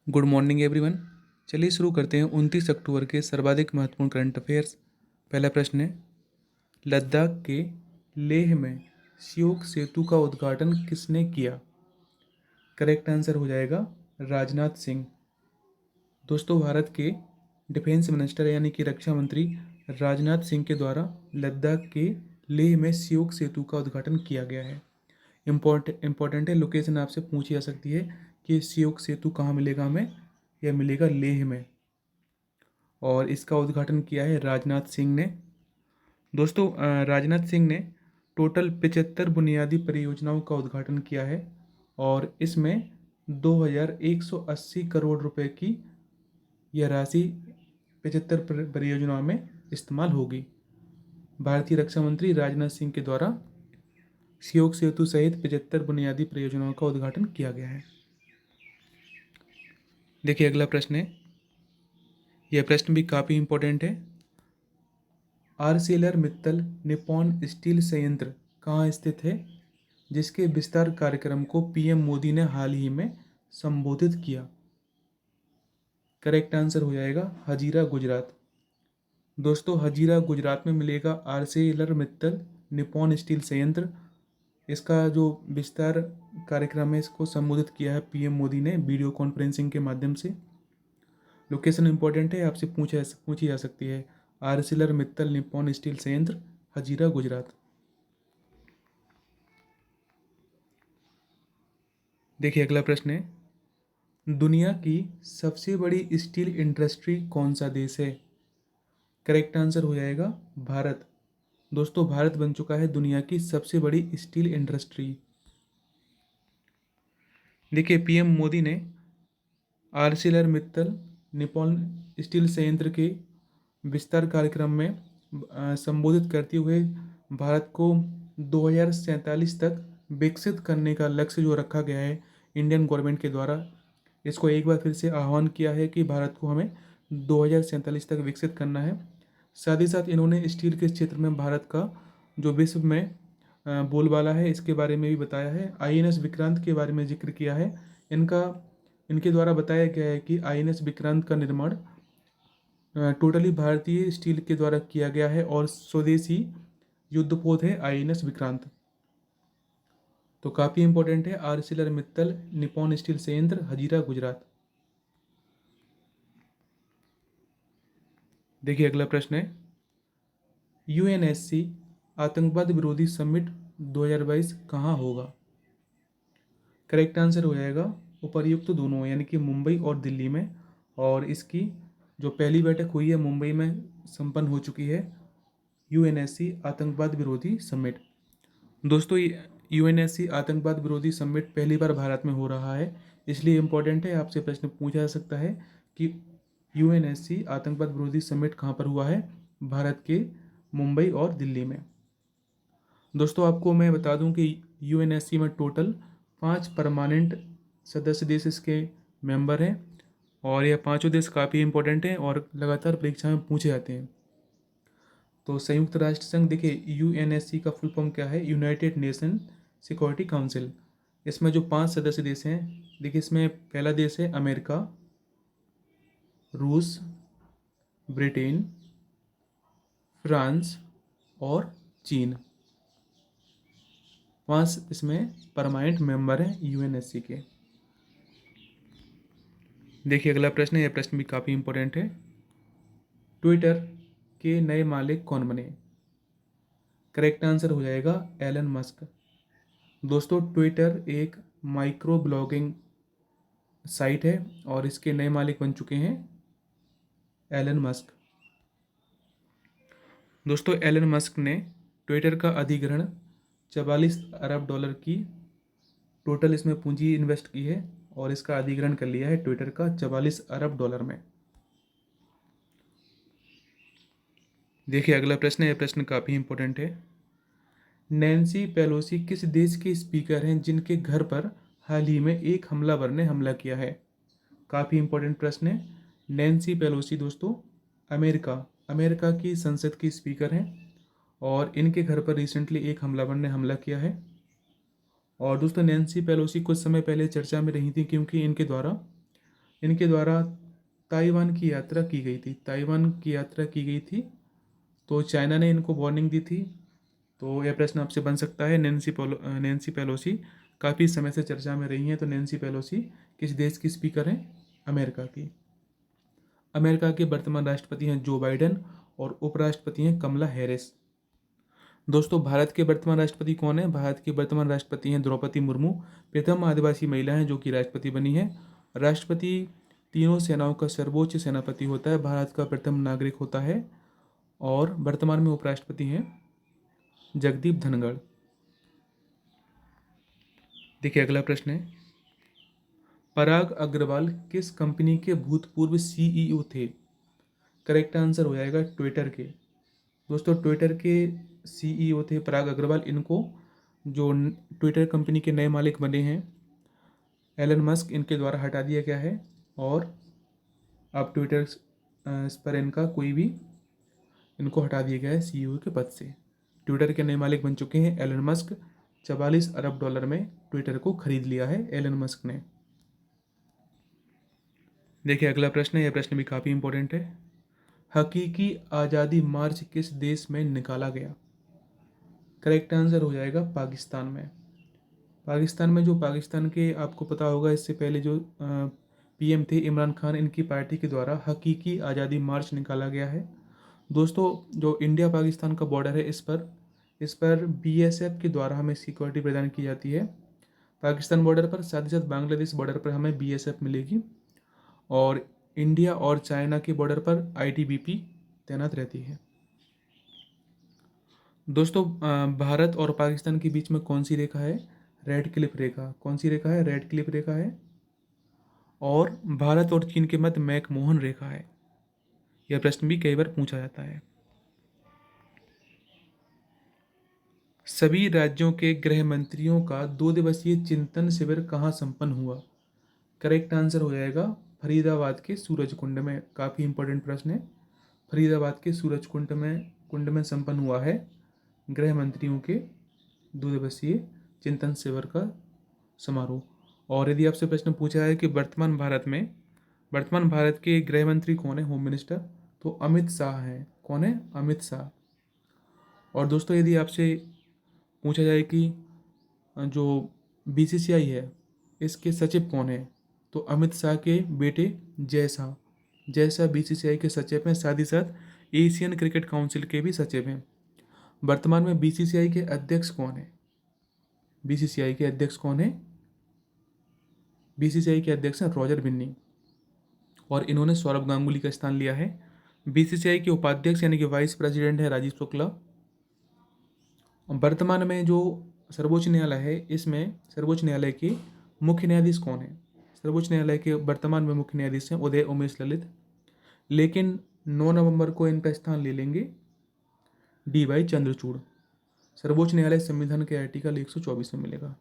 Good morning everyone. चलिए शुरू करते हैं 29 अक्टूबर के सर्वाधिक महत्वपूर्ण करंट अफेयर्स। पहला प्रश्न है, लद्दाख के लेह में श्योक सेतु का उद्घाटन किसने किया? करेक्ट आंसर हो जाएगा राजनाथ सिंह। दोस्तों, भारत के डिफेंस मिनिस्टर यानी कि रक्षा मंत्री राजनाथ सिंह के द्वारा लद्दाख के लेह में श्योक सेतु का उद्घाटन किया गया है। इम्पोर्टेंट है, लोकेशन आपसे पूछी जा सकती है कि श्योक सेतु कहाँ मिलेगा हमें। यह मिलेगा लेह में, और इसका उद्घाटन किया है राजनाथ सिंह ने। दोस्तों, राजनाथ सिंह ने टोटल 75 बुनियादी परियोजनाओं का उद्घाटन किया है, और इसमें 2180 करोड़ रुपए की यह राशि 75 परियोजनाओं में इस्तेमाल होगी। भारतीय रक्षा मंत्री राजनाथ सिंह के द्वारा श्योक सेतु सहित 75 बुनियादी परियोजनाओं का उद्घाटन किया गया है। देखिए, अगला प्रश्न है, यह प्रश्न भी काफ़ी इम्पोर्टेंट है। आरसेलर मित्तल निप्पॉन स्टील संयंत्र कहाँ स्थित है, जिसके विस्तार कार्यक्रम को पीएम मोदी ने हाल ही में संबोधित किया? करेक्ट आंसर हो जाएगा हजीरा, गुजरात। दोस्तों, हजीरा गुजरात में मिलेगा आरसेलर मित्तल निप्पॉन स्टील संयंत्र। इसका जो विस्तार कार्यक्रम है, इसको संबोधित किया है पीएम मोदी ने वीडियो कॉन्फ्रेंसिंग के माध्यम से। लोकेशन इंपॉर्टेंट है, आपसे पूछी जा सकती है। आरसेलर मित्तल निप्पॉन स्टील संयंत्र, हजीरा, गुजरात। देखिए, अगला प्रश्न है, दुनिया की सबसे बड़ी स्टील इंडस्ट्री कौन सा देश है? करेक्ट आंसर हो जाएगा भारत। दोस्तों, भारत बन चुका है दुनिया की सबसे बड़ी स्टील इंडस्ट्री। देखिए, पीएम मोदी ने आरसेलर मित्तल निप्पॉन स्टील संयंत्र के विस्तार कार्यक्रम में संबोधित करते हुए भारत को 2047 तक विकसित करने का लक्ष्य जो रखा गया है इंडियन गवर्नमेंट के द्वारा, इसको एक बार फिर से आह्वान किया है कि भारत को हमें 2047 तक विकसित करना है। साथ ही साथ इन्होंने स्टील के क्षेत्र में भारत का जो विश्व में बोलबाला है, इसके बारे में भी बताया है। आईएनएस विक्रांत के बारे में जिक्र किया है। इनके द्वारा बताया गया है कि आईएनएस विक्रांत का निर्माण टोटली भारतीय स्टील के द्वारा किया गया है, और स्वदेशी युद्धपोत है आईएनएस विक्रांत। तो काफ़ी इंपॉर्टेंट है आरसेलर मित्तल निप्पॉन स्टील संयंत्र, हजीरा, गुजरात। देखिए, अगला प्रश्न है, यूएनएससी आतंकवाद विरोधी समिट 2022 कहाँ होगा? करेक्ट आंसर हो जाएगा उपर्युक्त दोनों, यानी कि मुंबई और दिल्ली में। और इसकी जो पहली बैठक हुई है मुंबई में संपन्न हो चुकी है, यूएनएससी आतंकवाद विरोधी समिट। दोस्तों, यूएनएससी आतंकवाद विरोधी समिट पहली बार भारत में हो रहा है, इसलिए इम्पोर्टेंट है, आपसे प्रश्न पूछा जा सकता है कि यूएनएससी आतंकवाद विरोधी समिट कहाँ पर हुआ है? भारत के मुंबई और दिल्ली में। दोस्तों, आपको मैं बता दूं कि यूएनएससी में टोटल 5 परमानेंट सदस्य देश इसके मेंबर हैं, और यह पांचों देश काफ़ी इंपॉर्टेंट हैं और लगातार परीक्षा में पूछे जाते हैं। तो संयुक्त राष्ट्र संघ, देखिए यूएनएससी का फुल फॉर्म क्या है? United nation security council. इसमें जो 5 सदस्य देश हैं, देखिए इसमें पहला देश है अमेरिका, रूस, ब्रिटेन, फ्रांस और चीन। 5 इसमें परमानेंट मेंबर हैं यूएनएससी के। देखिए, अगला प्रश्न है, यह प्रश्न भी काफ़ी इंपॉर्टेंट है। ट्विटर के नए मालिक कौन बने? करेक्ट आंसर हो जाएगा एलन मस्क। दोस्तों, ट्विटर एक माइक्रो ब्लॉगिंग साइट है, और इसके नए मालिक बन चुके हैं एलन मस्क। दोस्तों, एलन मस्क ने ट्विटर का अधिग्रहण 44 अरब डॉलर की टोटल इसमें पूंजी इन्वेस्ट की है, और इसका अधिग्रहण कर लिया है ट्विटर का 44 अरब डॉलर में। देखिए, अगला प्रश्न है, यह प्रश्न काफ़ी इंपॉर्टेंट है। नैन्सी पेलोसी किस देश के स्पीकर हैं जिनके घर पर हाल ही में एक हमलावर ने हमला किया है? काफ़ी इंपॉर्टेंट प्रश्न है। नैन्सी पेलोसी दोस्तों अमेरिका की संसद की स्पीकर हैं, और इनके घर पर रिसेंटली एक हमलावर ने हमला किया है। और दोस्तों, नैन्सी पेलोसी कुछ समय पहले चर्चा में रही थी, क्योंकि इनके द्वारा इनके द्वारा ताइवान की यात्रा की गई थी, ताइवान की यात्रा की गई थी, तो चाइना ने इनको वार्निंग दी थी। तो यह प्रश्न आपसे बन सकता है। नैन्सी पेलोसी काफ़ी समय से चर्चा में रही हैं, तो नैन्सी पेलोसी किस देश की स्पीकर हैं? अमेरिका की। अमेरिका के वर्तमान राष्ट्रपति हैं जो बाइडेन और उपराष्ट्रपति हैं कमला हैरिस। दोस्तों, भारत के वर्तमान राष्ट्रपति कौन है? भारत के वर्तमान राष्ट्रपति हैं द्रौपदी मुर्मू, प्रथम आदिवासी महिला हैं जो कि राष्ट्रपति बनी है। राष्ट्रपति तीनों सेनाओं का सर्वोच्च सेनापति होता है, भारत का प्रथम नागरिक होता है, और वर्तमान में उपराष्ट्रपति हैं जगदीप धनखड़। देखिए अगला प्रश्न है, पराग अग्रवाल किस कंपनी के भूतपूर्व सीईओ थे? करेक्ट आंसर हो जाएगा ट्विटर के। दोस्तों, ट्विटर के सीईओ थे पराग अग्रवाल। इनको जो ट्विटर कंपनी के नए मालिक बने हैं एलन मस्क, इनके द्वारा हटा दिया गया है, और अब ट्विटर इस पर इनका कोई भी, इनको हटा दिया गया है सीईओ के पद से। ट्विटर के नए मालिक बन चुके हैं एलन मस्क। 44 अरब डॉलर में ट्विटर को खरीद लिया है एलन मस्क ने। देखिए अगला प्रश्न है, यह प्रश्न भी काफ़ी इंपॉर्टेंट है। हकीकी आज़ादी मार्च किस देश में निकाला गया? करेक्ट आंसर हो जाएगा पाकिस्तान में। पाकिस्तान में, जो पाकिस्तान के आपको पता होगा, इससे पहले जो पीएम थे इमरान खान, इनकी पार्टी के द्वारा हकीकी आज़ादी मार्च निकाला गया है। दोस्तों, जो इंडिया पाकिस्तान का बॉर्डर है, इस पर बीएसएफ के द्वारा हमें सिक्योरिटी प्रदान की जाती है पाकिस्तान बॉर्डर पर। साथ ही साथ बांग्लादेश बॉर्डर पर हमें बीएसएफ मिलेगी, और इंडिया और चाइना के बॉर्डर पर आईटीबीपी तैनात रहती है। दोस्तों, भारत और पाकिस्तान के बीच में कौन सी रेखा है? रेड क्लिफ रेखा। कौन सी रेखा है? रेड क्लिफ रेखा है। और भारत और चीन के मध्य मैकमोहन रेखा है। यह प्रश्न भी कई बार पूछा जाता है। सभी राज्यों के गृह मंत्रियों का 2 दिवसीय चिंतन शिविर कहाँ संपन्न हुआ? करेक्ट आंसर हो जाएगा फरीदाबाद के सूरज कुंड में। काफ़ी इंपॉर्टेंट प्रश्न है। फरीदाबाद के सूरज कुंड में संपन्न हुआ है गृह मंत्रियों के 2 दिवसीय चिंतन शिविर का समारोह। और यदि आपसे प्रश्न पूछा है कि वर्तमान भारत के गृह मंत्री कौन है, होम मिनिस्टर, तो अमित शाह हैं। कौन है? अमित शाह। और दोस्तों, यदि आपसे पूछा जाए कि जो बीसीसीआई है, इसके सचिव कौन है, तो अमित शाह के बेटे जय शाह बीसीसीआई के सचिव हैं। साथ ही साथ एशियन क्रिकेट काउंसिल के भी सचिव हैं। वर्तमान में बीसीसीआई के अध्यक्ष कौन है? बीसीसीआई के अध्यक्ष कौन है? बीसीसीआई के अध्यक्ष हैं रॉजर बिन्नी, और इन्होंने सौरभ गांगुली का स्थान लिया है। बीसीसीआई के उपाध्यक्ष यानी कि वाइस प्रेसिडेंट है राजीव शुक्ला। वर्तमान में जो सर्वोच्च न्यायालय है, इसमें सर्वोच्च न्यायालय के मुख्य न्यायाधीश कौन है? सर्वोच्च न्यायालय के वर्तमान में मुख्य न्यायाधीश हैं उदय उमेश ललित, लेकिन 9 नवंबर को इनका स्थान ले लेंगे DY चंद्रचूड़। सर्वोच्च न्यायालय संविधान के आर्टिकल 124 में मिलेगा।